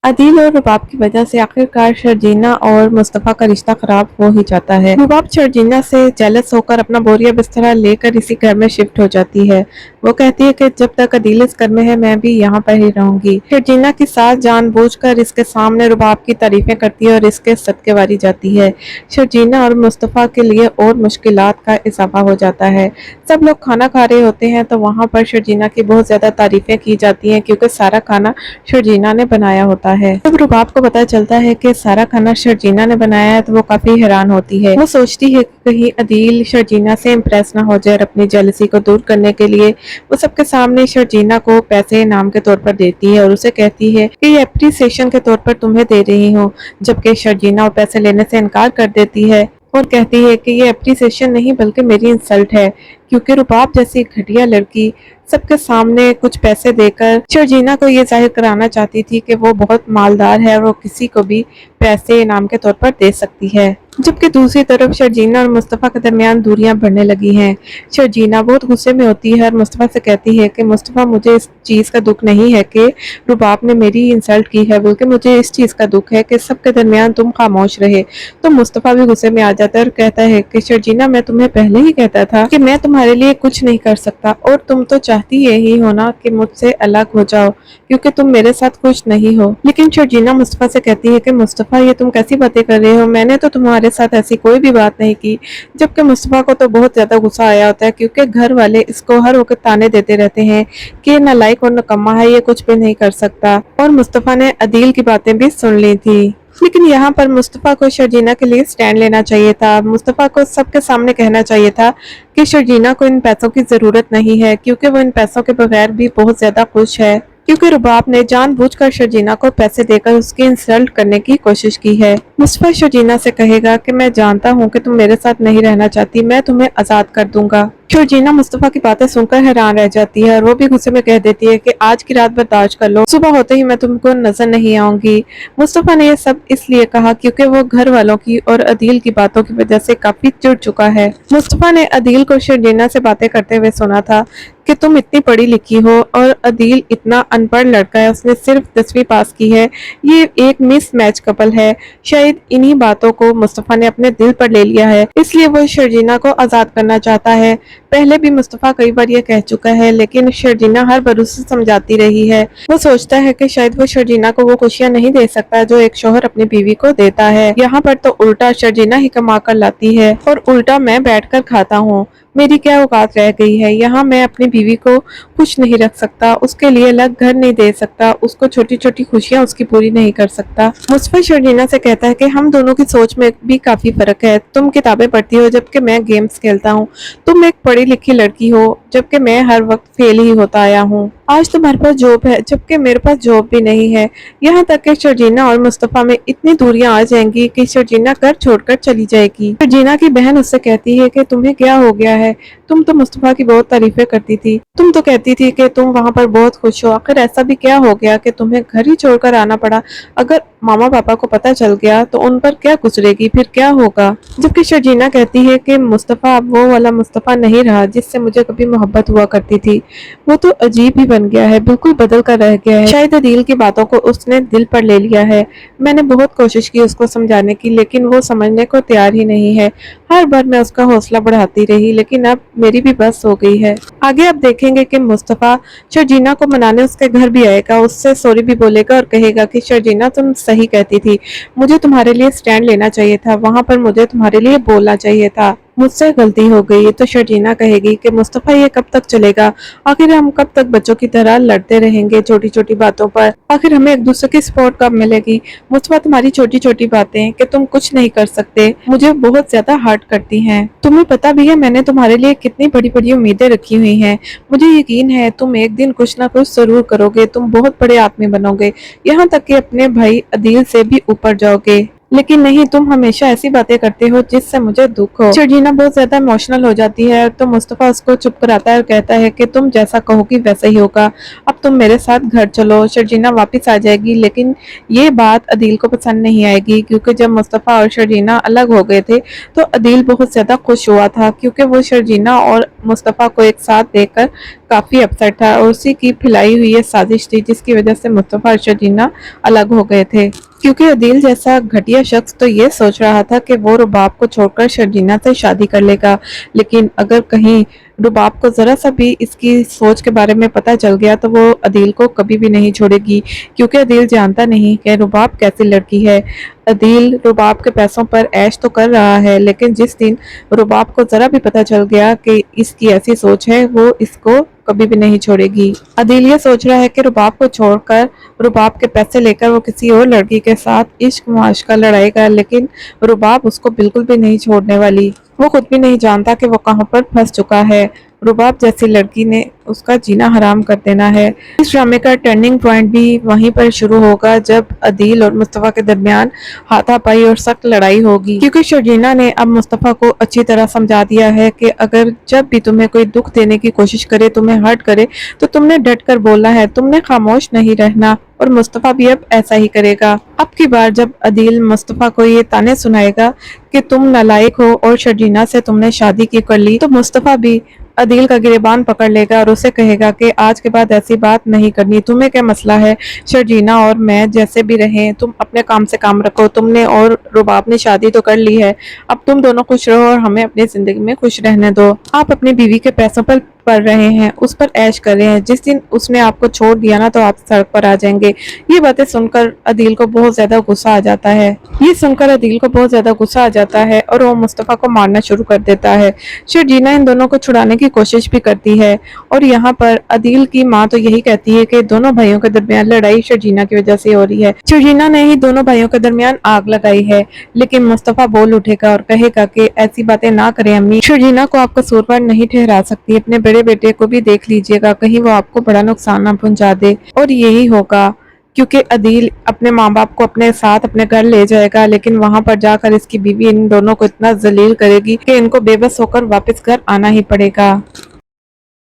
عدیل اور رباب کی وجہ سے آخرکار شرجینا اور مصطفیٰ کا رشتہ خراب ہو ہی جاتا ہے۔ رباب شرجینا سے جیلس ہو کر اپنا بوریا بسترا لے کر اسی گھر میں شفٹ ہو جاتی ہے۔ وہ کہتی ہے کہ جب تک عدیل اس گھر میں ہے میں بھی یہاں پر ہی رہوں گی۔ شرجینا کی ساس جان بوجھ کر اس کے سامنے رباب کی تعریفیں کرتی ہے اور اس کے صدقے واری جاتی ہے۔ شرجینا اور مصطفیٰ کے لیے اور مشکلات کا اضافہ ہو جاتا ہے۔ سب لوگ کھانا کھا رہے ہوتے ہیں تو وہاں پر شرجینا کی بہت زیادہ تعریفیں کی جاتی ہیں کیونکہ سارا کھانا شرجینا نے بنایا ہوتا ہے۔ جب رباب کو پتہ چلتا ہے کہ سارا کھانا شرجینا نے بنایا ہے تو وہ کافی حیران ہوتی ہے۔ وہ سوچتی ہے کہ کہیں عدیل شرجینا سے امپریس نہ ہو جائے اور اپنی جیلسی کو دور کرنے کے لیے وہ سب کے سامنے شرجینا کو پیسے انعام کے طور پر دیتی ہے اور اسے کہتی ہے کہ یہ اپریسیشن کے طور پر تمہیں دے رہی ہوں، جبکہ شرجینا وہ پیسے لینے سے انکار کر دیتی ہے اور کہتی ہے کہ یہ اپریسیشن نہیں بلکہ میری انسلٹ ہے، کیونکہ رباب جیسی گھٹیا لڑکی سب کے سامنے کچھ پیسے دے کر شرجینا کو یہ ظاہر کرانا چاہتی تھی کہ وہ بہت مالدار ہے اور وہ کسی کو بھی پیسے انعام کے طور پر دے سکتی ہے، جبکہ دوسری طرف شرجینا اور مصطفیٰ کے درمیان دوریاں بڑھنے لگی ہیں۔ شرجینا بہت غصے میں ہوتی ہے اور مصطفیٰ سے کہتی ہے کہ مصطفیٰ مجھے اس چیز کا دکھ نہیں ہے کہ رباب نے میری انسلٹ کی ہے، بلکہ مجھے اس چیز کا دکھ ہے کہ سب کے درمیان تم خاموش رہے۔ تو مصطفیٰ بھی غصے میں آ جاتا ہے اور کہتا ہے کہ شرجینا میں تمہیں پہلے ہی کہتا تھا کہ میں تمہارے لیے کچھ نہیں کر سکتا اور تم تو چاہتی یہی ہونا کہ مجھ سے الگ ہو جاؤ کیونکہ تم میرے ساتھ خوش نہیں ہو۔ لیکن شرجینا مصطفیٰ سے کہتی ہے کہ مصطفیٰ یہ تم کیسی باتیں کر رہے ہو، میں نے تو تمہارے ساتھ ایسی کوئی بھی بات نہیں کی، جبکہ مصطفیٰ کو تو بہت زیادہ غصہ آیا ہوتا ہے کیونکہ گھر والے اس کو ہر وقت تانے دیتے رہتے ہیں کہ نالائق اور نکما ہے، یہ کچھ بھی نہیں کر سکتا، اور مصطفیٰ نے عدیل کی باتیں بھی سن لی تھی۔ لیکن یہاں پر مصطفیٰ کو شرجینا کے لیے سٹینڈ لینا چاہیے تھا۔ مصطفیٰ کو سب کے سامنے کہنا چاہیے تھا کہ شرجینا کو ان پیسوں کی ضرورت نہیں ہے کیونکہ وہ ان پیسوں کے بغیر بھی بہت زیادہ خوش ہے، کیونکہ رباب نے جان بوجھ کر شرجینا کو پیسے دے کر اس کی انسلٹ کرنے کی کوشش کی ہے۔ مصطفیٰ شرجینا سے کہے گا کہ میں جانتا ہوں کہ تم میرے ساتھ نہیں رہنا چاہتی، میں تمہیں آزاد کر دوں گا۔ شرجینا مصطفیٰ کی باتیں سن کر حیران رہ جاتی ہے اور وہ بھی غصے میں کہہ دیتی ہے کہ آج کی رات برداشت کر لو، صبح ہوتے ہی میں تم کو نظر نہیں آؤں گی۔ مصطفیٰ نے یہ سب اس لیے کہا کیونکہ وہ گھر والوں کی اور عدیل کی باتوں کی وجہ سے کافی چڑ چکا ہے۔ مصطفیٰ نے عدیل کو شرجینا سے باتیں کرتے ہوئے سنا تھا کہ تم اتنی پڑھی لکھی ہو اور عدیل اتنا ان پڑھ لڑکا ہے، اس نے صرف 10ویں پاس کی ہے، یہ ایک مس میچ کپل ہے۔ شاید انہی باتوں کو مصطفیٰ نے اپنے دل پر لے لیا ہے، اس لیے وہ شرجینا کو آزاد کرنا چاہتا ہے۔ پہلے بھی مصطفیٰ کئی بار یہ کہہ چکا ہے لیکن شرجینا ہر بار اسے سمجھاتی رہی ہے۔ وہ سوچتا ہے کہ شاید وہ شرجینا کو وہ خوشیاں نہیں دے سکتا جو ایک شوہر اپنی بیوی کو دیتا ہے۔ یہاں پر تو الٹا شرجینا ہی کما کر لاتی ہے اور الٹا میں بیٹھ کر کھاتا ہوں، میری کیا اوقات رہ گئی ہے، یہاں میں اپنی بیوی کو خوش نہیں رکھ سکتا، اس کے لیے الگ گھر نہیں دے سکتا، اس کو چھوٹی چھوٹی خوشیاں اس کی پوری نہیں کر سکتا۔ مصطفیٰ شرجینا سے کہتا ہے کہ ہم دونوں کی سوچ میں بھی کافی فرق ہے، تم کتابیں پڑھتی ہو جبکہ میں گیمز کھیلتا ہوں، تم ایک پڑھی لکھی لڑکی ہو جبکہ میں ہر وقت فیل ہی ہوتا آیا ہوں، آج تمہارے پاس جاب ہے جبکہ میرے پاس جاب بھی نہیں ہے۔ یہاں تک کہ شرجینا اور مصطفیٰ میں اتنی دوریاں آ جائیں گی کہ شرجینا گھر چھوڑ کر چلی جائے گی۔ شرجینا کی بہن اس سے کہتی ہے کہ تمہیں کیا ہو گیا ہے، تم تو مصطفیٰ کی بہت تعریفیں کرتی تھی، تم تو کہتی تھی کہ تم وہاں پر بہت خوش ہو، آخر ایسا بھی کیا ہو گیا کہ تمہیں گھر ہی چھوڑ کر آنا پڑا، اگر ماما پاپا کو پتہ چل گیا تو ان پر کیا گزرے گی، پھر کیا ہوگا۔ جبکہ شرجینا کہتی ہے کہ مصطفیٰ اب وہ والا مصطفیٰ نہیں رہا جس سے مجھے کبھی محبت ہوا کرتی تھی، وہ تو عجیب ہی بن گیا ہے، بالکل بدل کر رہ گیا ہے، شاید عدیل کی باتوں کو اس نے دل پر لے لیا ہے، میں نے بہت کوشش کی اس کو سمجھانے کی لیکن وہ سمجھنے کو تیار ہی نہیں ہے، ہر بار میں اس کا حوصلہ بڑھاتی رہی لیکن اب میری بھی بس ہو گئی ہے۔ آگے آپ دیکھیں گے کہ مصطفیٰ شرجینا کو منانے اس کے گھر بھی آئے گا، اس سے سوری بھی بولے گا اور کہے گا کہ شرجینا تم صحیح کہتی تھی، مجھے تمہارے لیے سٹینڈ لینا چاہیے تھا، وہاں پر مجھے تمہارے لیے بولنا چاہیے تھا، مجھ سے غلطی ہو گئی۔ تو شرجینا کہے گی کہ مصطفیٰ یہ کب تک چلے گا، آخر ہم کب تک بچوں کی طرح لڑتے رہیں گے چھوٹی چھوٹی باتوں پر، آخر ہمیں ایک دوسرے کی سپورٹ کب ملے گی۔ مصطفیٰ تمہاری چھوٹی چھوٹی باتیں کہ تم کچھ نہیں کر سکتے مجھے بہت زیادہ ہرٹ کرتی ہیں، تمہیں پتہ بھی ہے میں نے تمہارے لیے کتنی بڑی بڑی امیدیں رکھی ہوئی ہیں، مجھے یقین ہے تم ایک دن کچھ نہ کچھ ضرور کرو گے، تم بہت بڑے آدمی بنو گے، یہاں تک کہ اپنے بھائی عدیل سے بھی اوپر جاؤ گے، لیکن نہیں، تم ہمیشہ ایسی باتیں کرتے ہو جس سے مجھے دکھ ہو۔ شرجینا بہت زیادہ ایموشنل ہو جاتی ہے تو مصطفیٰ اس کو چپ کراتا ہے اور کہتا ہے کہ تم جیسا کہو گی ویسا ہی ہوگا، اب تم میرے ساتھ گھر چلو۔ شرجینا واپس آ جائے گی، لیکن یہ بات عدیل کو پسند نہیں آئے گی، کیونکہ جب مصطفیٰ اور شرجینا الگ ہو گئے تھے تو عدیل بہت زیادہ خوش ہوا تھا، کیونکہ وہ شرجینا اور مصطفیٰ کو ایک ساتھ دیکھ کر کافی اپسیٹ تھا، اور اسی کی پھیلائی ہوئی یہ سازش تھی جس کی وجہ سے مصطفیٰ اور شرجینا الگ ہو گئے تھے۔ کیونکہ عدیل جیسا گھٹیا شخص تو یہ سوچ رہا تھا کہ وہ رباب کو چھوڑ کر شرجینا سے شادی کر لے گا، لیکن اگر کہیں رباب کو ذرا سا بھی اس کی سوچ کے بارے میں پتہ چل گیا تو وہ عدیل کو کبھی بھی نہیں چھوڑے گی، کیونکہ عدیل جانتا نہیں کہ رباب کیسی لڑکی ہے۔ عدیل رباب کے پیسوں پر عیش تو کر رہا ہے، لیکن جس دن رباب کو ذرا بھی پتہ چل گیا کہ اس کی ایسی سوچ ہے، وہ اس کو کبھی بھی نہیں چھوڑے گی۔ عدیل یہ سوچ رہا ہے کہ رباب کو چھوڑ کر رباب کے پیسے لے کر وہ کسی اور لڑکی کے ساتھ عشق معاشقہ لڑائے گا، لیکن رباب اس کو بالکل بھی نہیں چھوڑنے والی۔ وہ خود بھی نہیں جانتا کہ وہ کہاں پر پھنس چکا ہے۔ رباب جیسی لڑکی نے اس کا جینا حرام کر دینا ہے۔ اس ڈرامے کا ٹرننگ پوائنٹ بھی وہیں پر شروع ہوگا جب عدیل اور مصطفیٰ کے درمیان ہاتھا پائی اور سخت لڑائی ہوگی، کیونکہ شرجینا نے اب مصطفیٰ کو اچھی طرح سمجھا دیا ہے کہ اگر جب بھی تمہیں کوئی دکھ دینے کی کوشش کرے، تمہیں ہرٹ کرے، تو تم نے ڈٹ کر بولنا ہے، تم نے خاموش نہیں رہنا، اور مصطفیٰ بھی اب ایسا ہی کرے گا۔ اب کی بار جب عدیل مصطفیٰ کو یہ طعنے سنائے گا کہ تم نالائق ہو اور شرجینا سے تم نے شادی کی کر لی، تو مصطفیٰ بھی عدیل کا گریبان پکڑ لے گا اور اسے کہے گا کہ آج کے بعد ایسی بات نہیں کرنی، تمہیں کیا مسئلہ ہے، شرجینا اور میں جیسے بھی رہیں، تم اپنے کام سے کام رکھو، تم نے اور رباب نے شادی تو کر لی ہے، اب تم دونوں خوش رہو اور ہمیں اپنی زندگی میں خوش رہنے دو۔ آپ اپنی بیوی کے پیسوں پر پڑ رہے ہیں، اس پر عیش کر رہے ہیں، جس دن اس نے آپ کو چھوڑ دیا نا تو آپ سڑک پر آ جائیں گے۔ یہ باتیں سن کر عدیل کو بہت زیادہ غصہ آ جاتا ہے۔ یہ سن کر عدیل کو بہت زیادہ غصہ آ جاتا ہے اور وہ مصطفیٰ کو مارنا شروع کر دیتا ہے۔ شرجینا ان دونوں کو چھڑانے کی کوشش بھی کرتی ہے، اور یہاں پر عدیل کی ماں تو یہی کہتی ہے کہ دونوں بھائیوں کے درمیان لڑائی شرجینا کی وجہ سے ہو رہی ہے، شرجینا نے ہی دونوں بھائیوں کے درمیان آگ لگائی ہے۔ لیکن مصطفیٰ بول اٹھے گا اور کہے گا کہ ایسی باتیں نہ کریں امی، شرجینا کو آپ قصوروار نہیں ٹھہرا سکتی، اپنے بڑے بیٹے کو بھی دیکھ لیجئے گا، کہیں وہ آپ کو بڑا نقصان نہ پہنچا دے۔ اور یہی ہوگا، کیونکہ عدیل اپنے ماں باپ کو اپنے ساتھ اپنے گھر لے جائے گا، لیکن وہاں پر جا کر اس کی بیوی ان دونوں کو اتنا ذلیل کرے گی کہ ان کو بے بس ہو کر واپس گھر آنا ہی پڑے گا۔